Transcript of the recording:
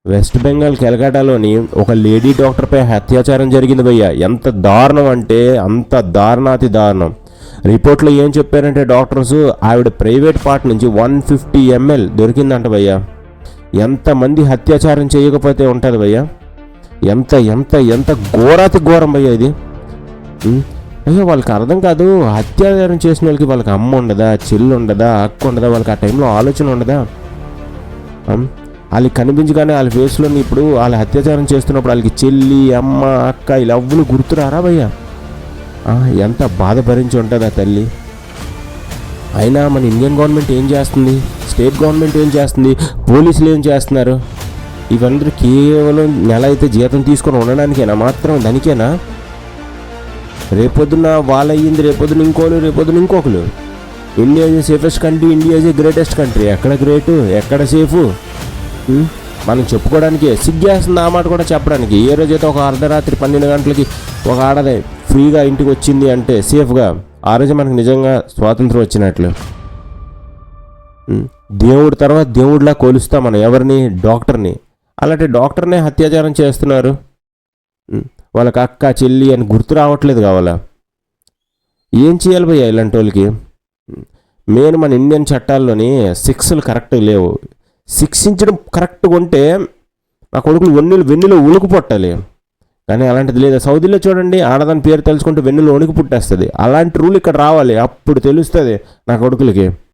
West Bengal కెలకటాలోని ఒక lady డాక్టర్పై అత్యాచారం జరిగింది భయ్య. ఎంత దారుణం అంటే అంత దారుణాతి దారుణం. రిపోర్ట్లో ఏం చెప్పారంటే డాక్టర్స్, ఆవిడ ప్రైవేట్ పార్ట్ నుంచి 150 ml దొరికిందంట భయ్య. ఎంతమంది అత్యాచారం చేయకపోతే ఉంటుంది భయ్య. ఎంత ఎంత ఎంత ఘోరాతి ఘోరం భయ్య ఇది. అయ్యో వాళ్ళకి అర్థం కాదు, అత్యాచారం చేసిన వాళ్ళకి వాళ్ళకి అమ్మ ఉండదా, చెల్లు ఉండదా, అక్క ఉండదా, వాళ్ళకి ఆ టైంలో ఆలోచన ఉండదా? వాళ్ళకి కనిపించగానే వాళ్ళ ఫేస్లో ఇప్పుడు వాళ్ళ అత్యాచారం చేస్తున్నప్పుడు వాళ్ళకి చెల్లి, అమ్మ, అక్క ఇలా ఎవ్వరు గుర్తురారా భయ్య? ఎంత బాధ భరించి ఉంటుంది ఆ తల్లి. అయినా మన ఇండియన్ గవర్నమెంట్ ఏం చేస్తుంది, స్టేట్ గవర్నమెంట్ ఏం చేస్తుంది, పోలీసులు ఏం చేస్తున్నారు? ఇవందరూ కేవలం నెల అయితే జీతం తీసుకొని ఉండడానికేనా, మాత్రం దానికేనా? రేపొద్దున వాళ్ళు అయ్యింది, రేపొద్దున ఇంకోలు, రేపొద్దున ఇంకొకరు. India is safest country, India is greatest country. ఎక్కడ గ్రేటు, ఎక్కడ సేఫు? మనం చెప్పుకోవడానికి సిగ్గేస్తుంది ఆ మాట కూడా చెప్పడానికి. ఏ రోజైతే ఒక అర్ధరాత్రి 12 గంటలకి ఒక ఆడదే ఫ్రీగా ఇంటికి వచ్చింది అంటే సేఫ్గా, ఆ రోజు మనకు నిజంగా స్వాతంత్రం వచ్చినట్లు. దేవుడి తర్వాత దేవుడిలా కొలుస్తాం మనం ఎవరిని? డాక్టర్ని. అలాంటి డాక్టర్నే అత్యాచారం చేస్తున్నారు. వాళ్ళకి అక్క, చెల్లి అని గుర్తు రావట్లేదు కావాలా? ఏం చేయాలి భయ్యా ఇలాంటి వాళ్ళకి? మెయిన్ మన ఇండియన్ చట్టాల్లోని శిక్షలు కరెక్ట్ లేవు. శిక్షించడం కరెక్ట్గా ఉంటే నా కొడుకులు వెన్నులో ఉణుకు పుట్టాలి. కానీ అలాంటిది లేదు. సౌదీలో చూడండి, ఆడదాని పేరు తెలుసుకుంటే వెన్నులో ఉణుకు పుట్టేస్తుంది. అలాంటి రూల్ ఇక్కడ రావాలి, అప్పుడు తెలుస్తుంది నా కొడుకులకి.